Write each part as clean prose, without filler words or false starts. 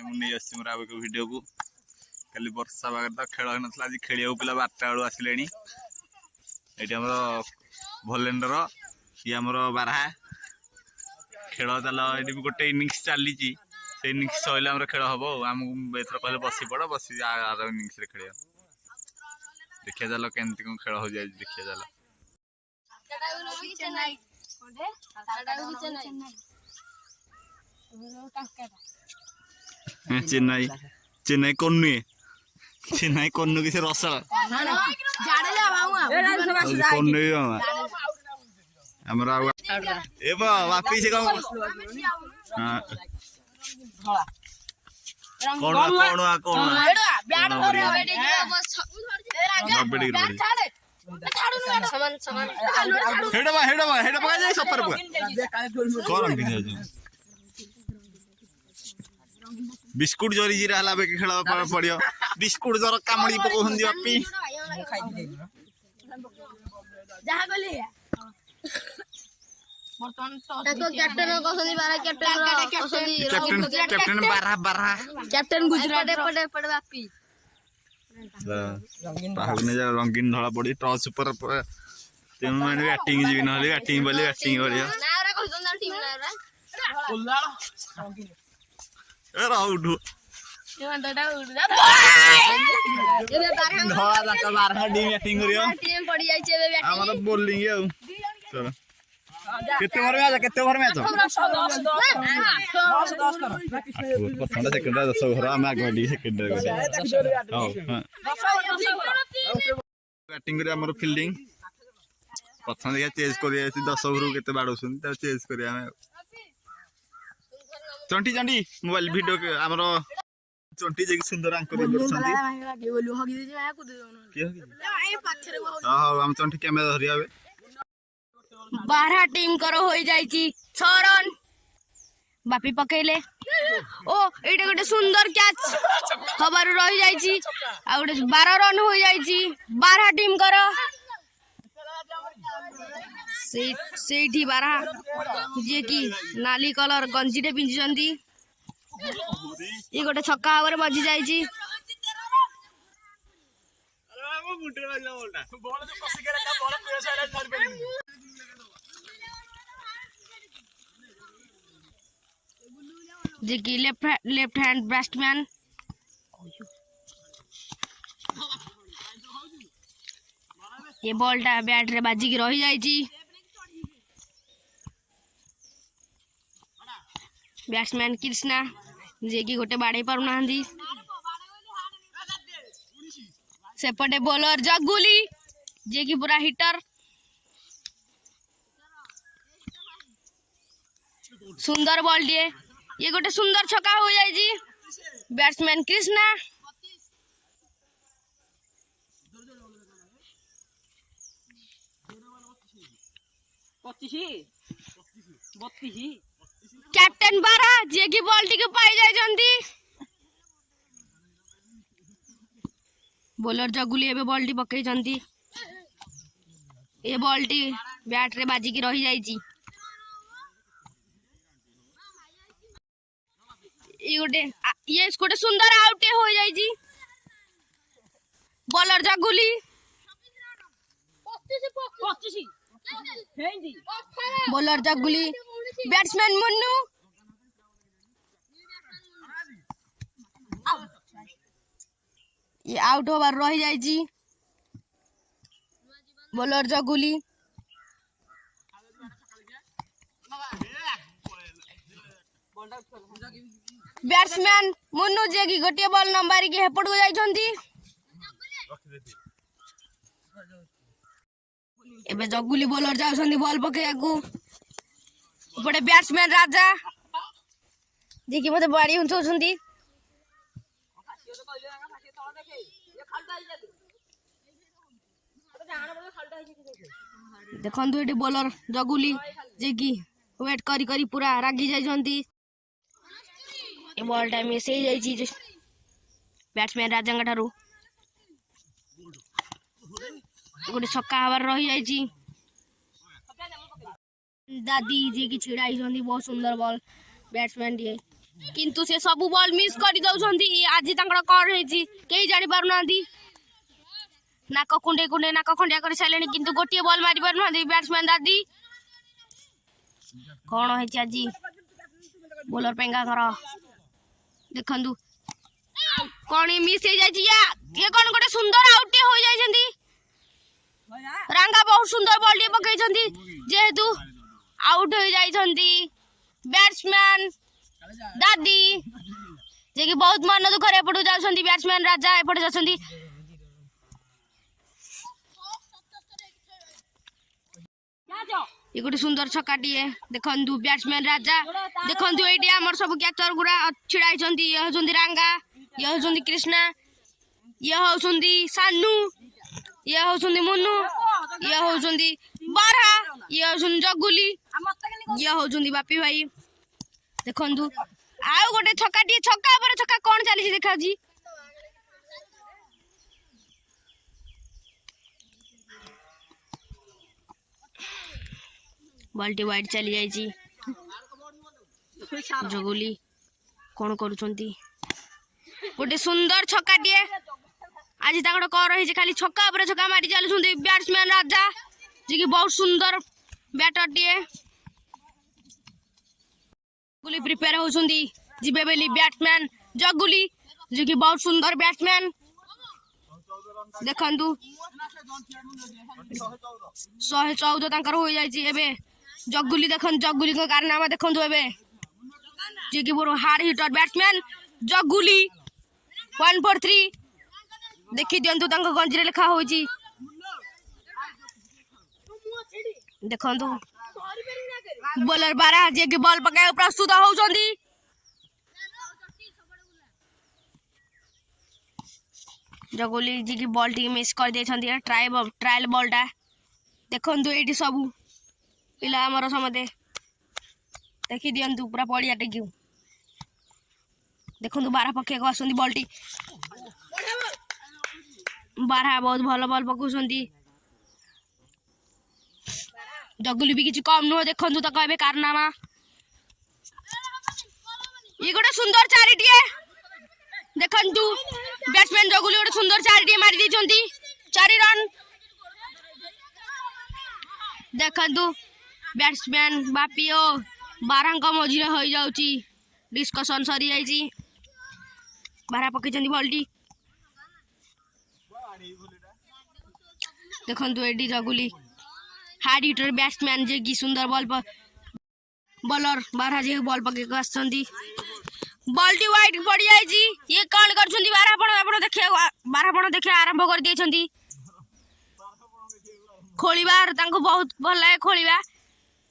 माने मु नहीं आसी मोर आबे को वीडियो को कल वर्षा बागर तो खेल होनथला आज खेलिया पिला 12टा बेलू आसिलेनी एटी हमर भोलेंडर ये हमर बारहा खेल चलो ये गोटे इनिंग्स चली से इनिंग्स सैले हमर खेल हम आमको एथर कहले बसी पड़ बसी आर इनिंग्स रे खेलिया देखिया चलो केमती कौन खेल हो जाए देखिया चलो चेन्नई चेन्नई कौन चेन्नई कौन किसी रसला हमरा ए वापी से कौन कौन बिस्कुट जोरी जीरा हला बे खेल पड़ियो बिस्कुट जर कामड़ी पकोहंदी अपी जहा गली कैप्टन कैप्टन गुजरात पड़े बापी पाहुने जा रंगीन धला पड़ी टॉस ऊपर तेम माने बैटिंग जीवी नहले बैटिंग बोले बैटिंग करियो ना रे कहतन टीम ना रे उल्लाल ए राउड धला जाका 12 टीम बैटिंग करियो टीम पड़ी जाई छे बैटिंग हमर बॉलिंग आ चलो कितने ओवर में मैच 10 प्रथम सेकंड 10 ओवर हम आगे बढ़ी सेकंड हां बैटिंग करे हमर फील्डिंग प्रथम देखा चेज करिया 10 ओवर केते बाडौसन त चेज करिया हम चंटी चंटी मोबाइल वीडियो के हमर चंटी जे सुंदर अंक करछंती बोलू हगी दे आ कुद के हगी ए पाछरे हां हम चंटी कैमरा धरियाबे 12 टीम करो हो जाइची 6 रन बापी पकेले ओ एटा गोटे सुंदर कैच खबर रही जाइची आ गोटे 12 रन हो जाइची 12 टीम करो सेठी 12 जे की नाली कलर गंजी टे पिंजी जंदी ये गोटे छक्का हवर बजी जाइची अरे वो मुंडे वाला बोलना बॉल जो कसी के रखा बॉल प्रेस आइला मार पे जी की लेफ्ट हैंड बैट्समैन ये बॉलटा बैट रे बाजी की रही जाइची बैट्समैन कृष्णा जे की गोटे बाड़े पारु नांदी सेपटे बॉलर जगुली जे की पूरा हिटर सुंदर बॉल दिए ये गोटे सुंदर छक्का हो जाए जी बैट्समैन कृष्णा कैप्टन 12 जे की बॉल टी के पाई जाय जंदी बॉलर जगुली एबे बॉल टी पकई जंदी ए बॉल टी बैट रे बाजी की रही जाई जी ये गोटे सुंदर आउट हो जाई जी बॉलर जगुली 25 बॉलर जगुली बैट्समैन मुन्नू ये आउट ओवर रही जाई जी बॉलर जगुली बैट्समैन मुन्नू जे की गोटे बॉल नंबर के हेपट को जाइछंती एबे जगुली बॉलर जाउछंती बॉल पकेयाकू पड़े बैट्समैन राजा जे की मते बाड़ी हुंचौछंती देखंतु एटी बॉलर जगुली जे की वेट करी करी पूरा रागी जाइछंती ए बॉल टाइम में से जाई छी बैट्समैन राजा ठारू गोटे छक्का हबार रही जाई छी दादी जी की छिड़ाई बहुत सुंदर बॉल बैट्समैन दिए किंतु से सब बॉल मिस कर दउछंती आज तांकर कौन हेची केही जानि पारु नांदी नाक कुंडे कुंडे नाक खंडिया कर सालेनी किंतु गोटिए बॉल मारि पारु नांदी बैट्समैन दादी कौन हेची आज बॉलर पेंगा कर देखंदु कौन मिस हो जाई ये कौन गोटे सुंदर आउट हो जाई रांगा बहुत सुंदर बॉल पकई जेहेतु आउट हो जाई बैट्समैन दादी जे कि बहुत मन दुख एपटू जाउछंती बैट्समैन राजा एपटे जाउछंती ये गोटे सुंदर छक्काटीए देखंतु बैट्समैन राजा देखंतु एटी हमर सब कैचर गुरा छिड़ाई छंती ये होछंती रांगा ये होछंती कृष्णा ये होछंती सानू ये होछंती मुन्नू ये होछंती बारा ये होछंती जगुली ये होछंती बापी भाई देखंतु आउ गोटे छक्काटीए छक्का पर छक्का कोन चली छी देखाजी बाल्टी वाइड चली जाइची जगुली कौन करूछंती गोटे सुंदर छक्काटीए आज ताकड़ कर रही खाली छक्का पर छक्का मारी चलुछंती बैट्समैन राजा जे कि बहुत सुंदर बैटरटीए गुली प्रिपेयर होछंती जिबे बेली बैट्समैन जगुली जे कि बहुत सुंदर बैट्समैन देखंतु 114 तांकर हो जाइची एबे जगुली देखन जगुली को कारनामा देखन एबे जे कि बड़ो हार्ड हिटर बैट्समैन जगुली 143 देखि दियंतु तांको गंजीरे लिखा होची देखंतु बॉलर 12 जे कि बॉल पकाय प्रस्तुत होउछंती जगुली जी की बॉल टी मिस कर दे ट्रायल बॉलटा देखंतु एटी सब पिला हमर समते देखि दियंतु पूरा पड़िया टेक्यू देखंतु 12 पक्षे को आसंती बॉल टी 12 बहुत भल बॉल पकाउछंती जगुली भी किछि कम नुह देखंतु त कहबे कारनामा ये गोटे सुंदर चारिटिए देखंतु बैट्समैन जगुली गोटे सुंदर चारिटिए मारी दैछंती 4 रन देखंतु बैट्समैन बापिओ 12 का मझिरे हो जाउची डिस्कशन सरी जाइची 12 पकईछंती बॉलटी देखंतु एडी जगुली हार्ड हिटर बैट्समैन जे की सुंदर बॉल पर बॉलर 12 जे बॉल पके को आछंती बॉलटी वाइड पड़ी जाइची ये कौन करछंती 12 आपण देखिया 12 पण देखिया आरंभ कर दैछंती खोलिबार तांको बहुत भल लागे खोलिबा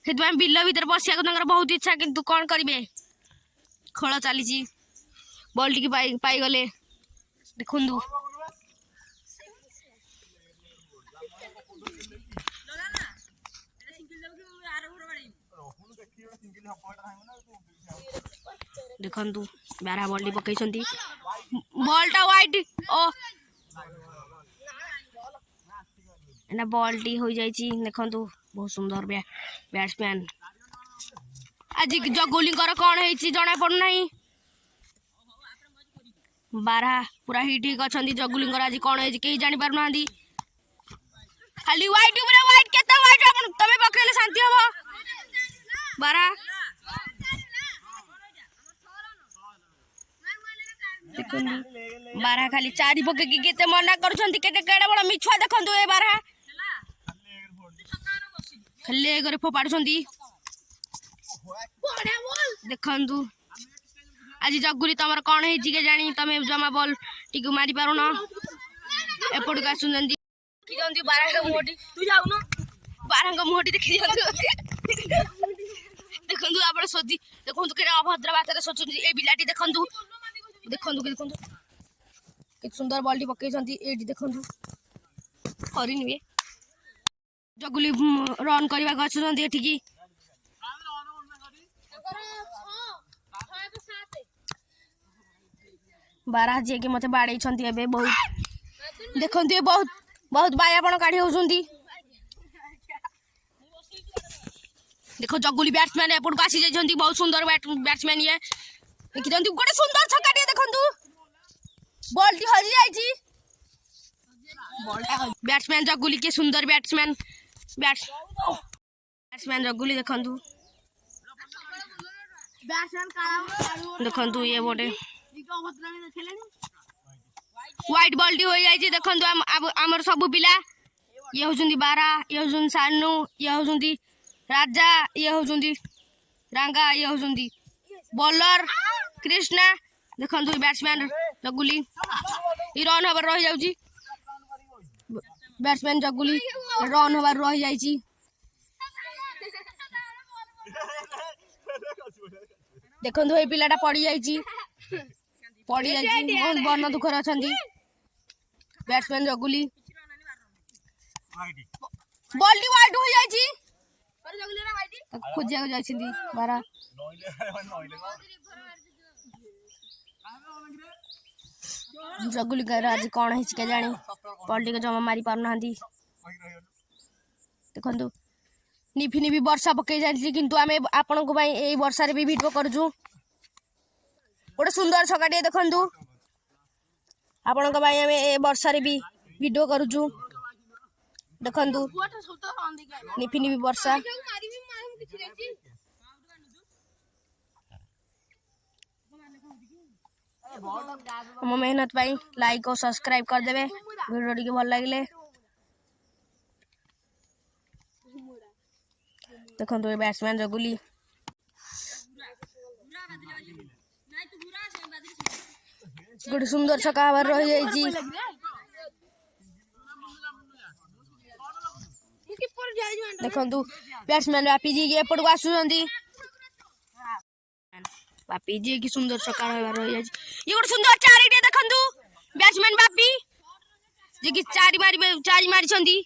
सेतमे बिल्लो भीतर बसिया को तांकर बहुत इच्छा किंतु कोन करिवे खोल चलीची बॉलटी की पाई गले देखंतु देखंतु 12 बॉल पकईछंती बॉलटा वाइड ओ एना बॉल टी हो जाइची देखंतु बहुत सुंदर बैट्समैन आज जगुली कर कौन हेची जणा पड़ नाही 12 पूरा हिट हिक अछंती जगुली कर आज कौन हेची केही जानि पार नांदी खाली वाइड ऊपर वाइड केता वाइड अपन तमे पकरेले शांति हबो 12 देखंतु 12 खाली 4 पके की केते मना करछंती केते केडा बड़ मिछुआ देखंतु ए 12 खले करे फोपाड़छंती देखंतु आज जगुली तमर कोन हेची के जानी तमे जमा बॉल टिकु मारी पारो न एपड का सुनंदी कि जंती 12 का मोटी तू जाऊ न 12 का मोटी देखि जंतु देखंतु आपण सोची देखंतु केडा अभद्र बात रे सोचुनी ए बिलाटी देखंतु देखंतु कि सुंदर बॉल टी पकईछंती एटी देखंतु हरिनी जगुली रन करबा गछंती एठी की 12 जे के मते बाड़े छंती एबे बहुत देखंतु बहुत बहुत बायापण काढी होउछंती देखो जगुली बैट्समैन एपट को आसी जाइछंती बहुत सुंदर बैट्समैन ये देखिदंतु गोटे सुंदर छक्काटे देखंतु बॉल टी हजी जाईची बैट्समैन जगुली के सुंदर बैट्समैन जगुली देखंतु देखंतु ये बोटे व्हाइट बॉल टी हो जाईची देखंतु हमर सब पिला ये होजुंदी बारा ये होजुंदी सानू ये होजुंदी राजा ये होजुंदी रांगा ये होजुंदी बॉलर कृष्णा देखंतु बैट्समैन जगुली ई रन हबर रही जाउची बैट्समैन जगुली रन हबार रही जाइची देखंतु ए पिलाटा पड़ी जाइची बहुत बन दुखर अछंती बैट्समैन जगुली बॉल टी वाइड हो जाइची खोजिया जाइछिंदी बारा जगुली कर आज कौन है के जानी बॉल टी को जमा मारी पार नांदी देखंतु निफी निफी वर्षा पकई जाइछि किंतु आमे आपन को भाई एई वर्षा रे भी वीडियो करजु गोटे सुंदर छकाटे देखंतु आपन को भाई आमे ए वर्षा रे भी वीडियो करजु देखंतु निफी निफी वर्षा हम मेहनत पाई लाइक और सब्सक्राइब कर देबे वीडियो टी भल लागिले देखंतु ए बैट्समैन जगुली गोटे सुंदर छक्का हबार रही जाइची देखंतु बैट्समैन बापी जी एपट को आसुचंदी बापी जी की सुंदर छक्का हबार रही जाइची ये गोटे सुंदर चारिटे देखंतु बैट्समैन बापी जे की चारि मारी छंदी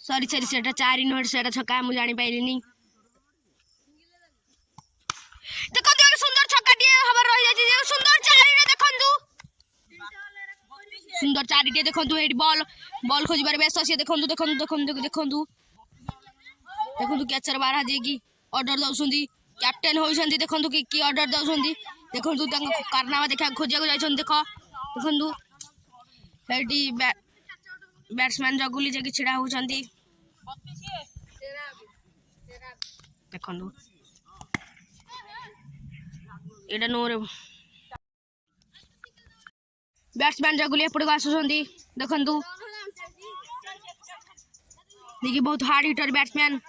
सॉरी सेटा चारि नोट सेटा छक्का मु जानि पाइलिनी देखंतु एक सुंदर छक्काटी हबर रही जाछि जे सुंदर चारिटे देखंतु सुंदर चारिटे देखंतु एडी बॉल खोजिबार बेस से देखंतु देखंतु कैचर बारा जे की ऑर्डर दउसुंदी कैप्टन होइसंदी देखंतु की ऑर्डर दउसुंदी देखंतु तंग कारनामा देखा खोजिया को जाइछन देखंतु एडी बैट्समैन जगुली जे की छिड़ा होचंदी देखंतु एडा नोरे बैट्समैन जगुली एपड़ को आसुचंदी देखंतु देखि बहुत हार्ड हिटर बैट्समैन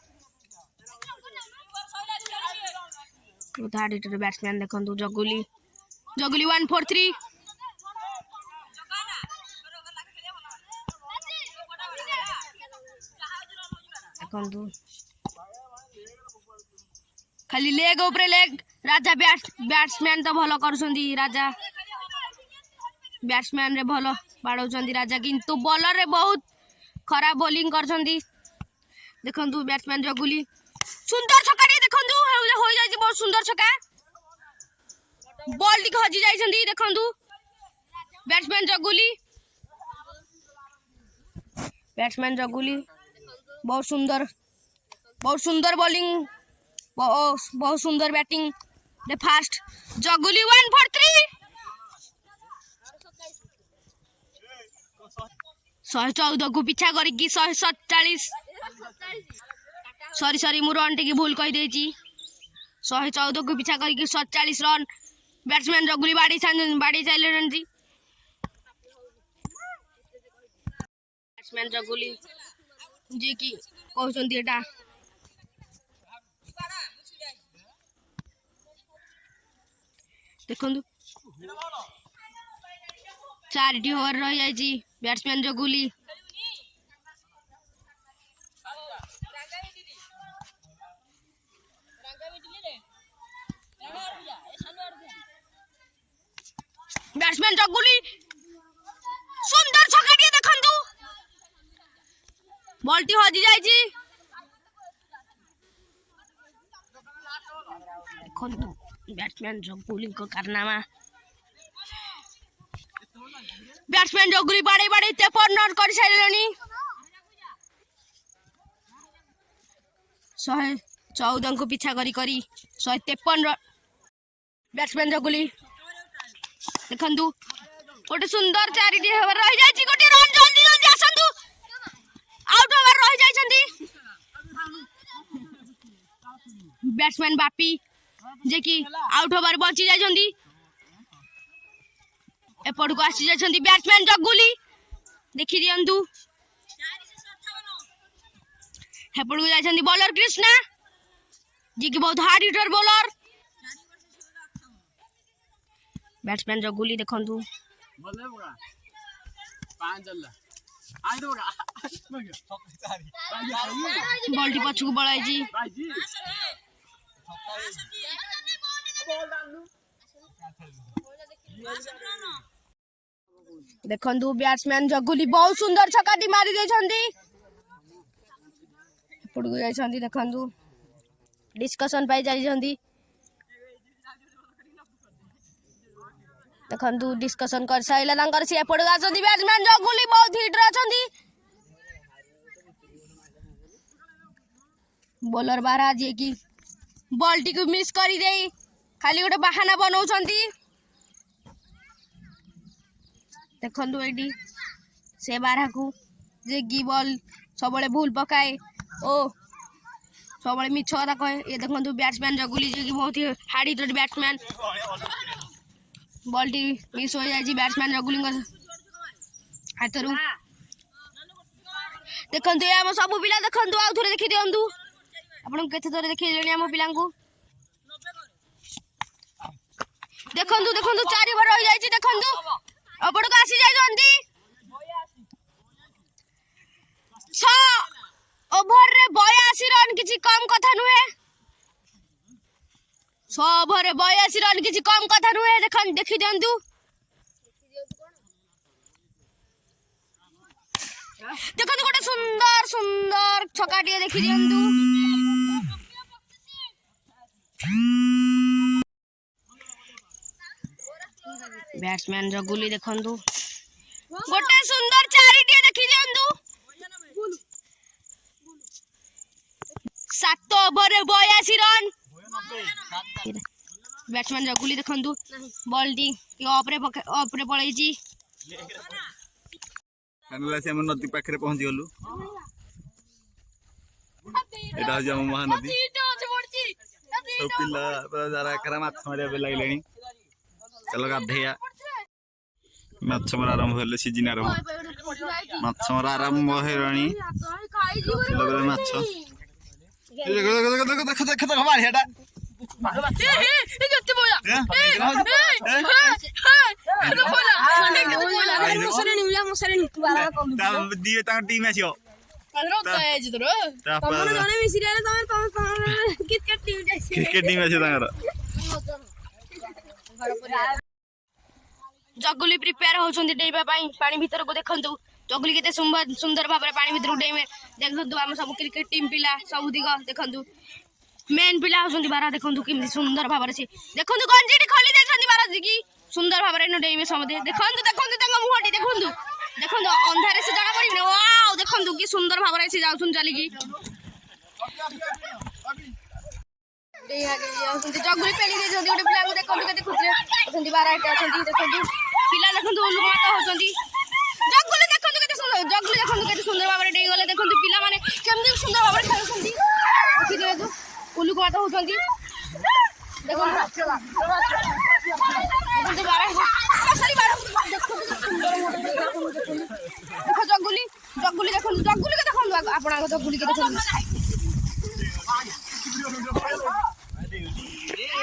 देखंतु जगुली 143 देखंतु खाली लेग ऊपर लेग राजा बैट्समैन तो भलो करछंदी राजा बैट्समैन रे भलो बाडौचंदी राजा किंतु बॉलर रे बहुत खराब बॉलिंग करछंदी देखंतु बैट्समैन जगुली सुंदर छक्का देखंतु हो जाई बहुत सुंदर छक्का बॉल टी हजी जाइछंदी देखंतु बैट्समैन जगुली बहुत सुंदर बॉलिंग बहुत सुंदर बैटिंग रे फास्ट जगुली 143 114 को पीछा करिकी 147 सॉरी मु रन टी भूल कही देची 114 को पीछा करिकी 147 रन बैट्समैन जगुली बाड़ी चाइले बैट्समैन जगुली जी की कहउचंदी एटा देखंतु 4टी ओवर रही जाइची बैट्समैन जगुली बैट्समैन जगुली सुंदर छक्का देखंतु बॉल टी हजी जाइची देखंतु बैट्समैन जगुली को कारनामा बैट्समैन जगुली बाड़े 53 रन कर साइलनी 114 को पिछा करी 153 बैट्समैन जगुली देखंतु गोटे सुंदर चारिटी हेबर रही जायछि गोटे रन जल्दी जल्दी आसंतु आउट ओवर रही जायछंती बैट्समैन बापी जे कि आउट ओवर बची जायछंती एपड़ को आसी जायछंती बैट्समैन जगुली देखि दियंतु हेपड़ को जायछंती बॉलर कृष्णा जे कि बहुत हार्ड हिटर बॉलर बैट्समैन जगुली देखंतु बॉलटी पछकु बळाई जी देखंतु बैट्समैन जगुली बहुत सुंदर छक्काटी मारी देछंती एपड़ को जायछंती देखंतु डिस्कशन पाई जायछंती देखंतु डिस्कशन कर साइला तांकर से एपड़ आछंती बैट्समैन जगुली बहुत हिट रे आछंती बॉलर बारा जे कि बॉल टी को मिस करी देई खाली गोटे बहाना बनाउछंती देखंतु एडी से बारा को जे की बॉल सबले भूल पकाए ओ सबले मिछ कथा कहे ये देखंतु बैट्समैन जगुली जे कि बहुत ही हार्ड हिटर बैट्समैन बॉल टी मिस हो जाय बैट्समैन जगुली हाथरू देखंतु हम सब पिला देखंतु आउ थोड़े देखि दियंतु आपन केते थोड़े देखि लेनी हम पिला को देखंतु देखंतु चारि बार हो जाय देखंतु अपड़ को आसी जाय जंती 6 ओवर रे 82 रन किछि कम कथा नुहे 100 ओवर रे 82 रन किछि कम कथा नुहे देखि दियंतु देखंतु गोटे सुंदर सुंदर छकाटिए देखि दियंतु बैट्समैन जगुली देखंतु गोटे सुंदर चारिटिए देखि दियंतु 7 ओवर रे 82 रन बैट्समैन जगुली देखंतु बॉल टी ऑफ रे पळै छी कानला से हम नदी पाखरे पहुंच गलु एटा हो हम महानदी सब पिला जरा करा माछ मारिया बे लागलेनी चलो गाधैया माछ मार आरंभ होले सीजन आरंभ माछ मार आरंभ हेरानी लगले माछ देख मार हेटा ए जत्ते बोला दिए ता टीम आसियो क्रिकेट टीम आसियो तांगर जगुली प्रिपेयर होछंती डेइबा पई पानी भीतर को देखंतु जगुली केते सुंदर भाबरे पानी भीतर डेइमे देखंतु हम सब क्रिकेट टीम पिला सब दिग देखंतु मेन पिला होछंती बारा देखंतु किमि सुंदर भाबरे से देखंतु गंजीटी खोली देछंती बारा दिगी सुंदर भाबरे न डेइमे समदे देखंतु देखंतु तांग मुहटी देखंतु देखंतु अंधारे से जाना पड़ी वाओ देखंतु की सुंदर भाबरे से जाउछन चलीगी जगुली पेली दे जंदी गोटे पिला को देखंतु केते खुदरे देखंतु बारा एटा अछंती देखंतु पिला देखंतु उलुमाता होछंती जगुली देखंतु केते सुंदर भाबरे डेई गले देखंतु पिला माने केमदी सुंदर भाबरे खेलछंती देखि देउ उलुमाता होछंती देखंतु बारा सरी बारा देखो जगुली देखंतु के देखंतु आपना को जगुली के देखंतु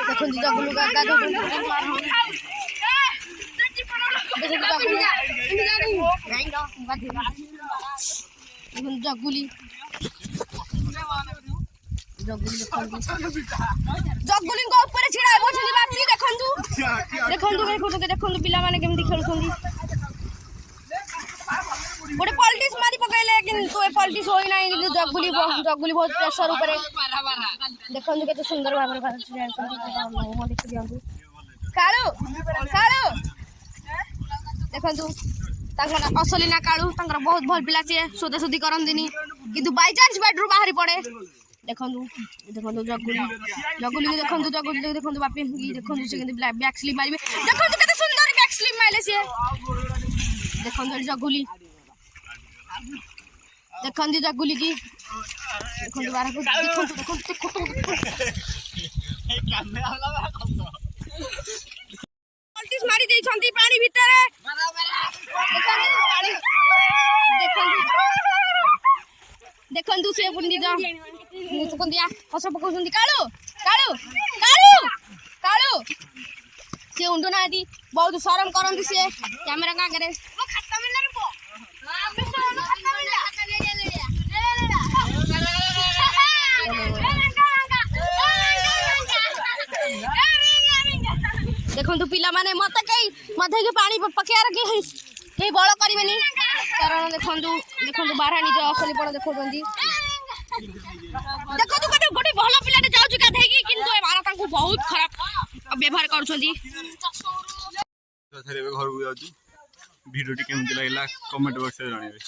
देखंतु जगुली का जगुली जगुली को ऊपर छिड़ा बोछली बापी देखंतु पिला माने केमदी खेलछंती गोटे पॉलिटिक्स मारी पकाइले किंतु ए पॉलिटिक्स होई नाही कि जगुली बहुत प्रेशर ऊपर देखंतु केते सुंदर भाबरे खेलछंती देखि दियंतु काळू देखंतु तांकर असली ना काळू तांकर बहुत भल पिला छे सोदा सोदी करंदिनी किंतु बाय चांस बैटरू बाहरी पड़े ଦେଖନ୍ତୁ ଦେଖନ୍ତୁ ଜଗୁଲି ଜଗୁଲିକି ଦେଖନ୍ତୁ ଜଗୁଲି ଦେଖନ୍ତୁ ବାପି ଦେଖନ୍ତୁ ସେ କେମିତି ବ୍ୟାକ୍ ସ୍ଲିପ୍ ମାରିବେ ଦେଖନ୍ତୁ କେତେ ସୁନ୍ଦର ବ୍ୟାକ୍ ସ୍ଲିପ୍ ମାରିଲେ ସିଏ ଦେଖନ୍ତୁ ଏଠି ଜଗୁଲି ଦେଖନ୍ତୁ ଜଗୁଲି କି ଦେଖନ୍ତୁ ବାରକୁ ଦେଖନ୍ତୁ ମାରି ଦେଇଛନ୍ତି ପାଣି ଭିତରେ ଦେଖନ୍ତୁ ସେ ନିଜ କୁନ୍ଦିଆ ହସ ପକାଉଛନ୍ତି କାଳୁ କାଳୁ କାଳୁ କାଳୁ ସେ ଉଣ୍ଡୁ ନାହାନ୍ତି ବହୁତ ସରମ କରନ୍ତି ସିଏ କ୍ୟାମେରା ଆଗରେ ଦେଖନ୍ତୁ ପିଲାମାନେ ମତେ ପାଣି ପକେଇବାର କେହି ବଳ କରିବେନି କାରଣ ଦେଖନ୍ତୁ ଦେଖନ୍ତୁ ବାରାଣୀ ଯୋଉ ଅସଲି ବଳ ଦେଖାଉଛନ୍ତି ଦେଖନ୍ତୁ ଗୋଟେ ଭଲ ପିଲାଟେ ଯାଉଛି ଗାଧେଇକି କିନ୍ତୁ ଏ ବାରା ତାଙ୍କୁ ବହୁତ ଖରାପ ବ୍ୟବହାର କରୁଛନ୍ତି ଘରକୁ ଯାଉଛି ଭିଡ଼ିଓଟି କେମିତି ଲାଗିଲା କମେଣ୍ଟ ବକ୍ସରେ ଜଣାଇବେ।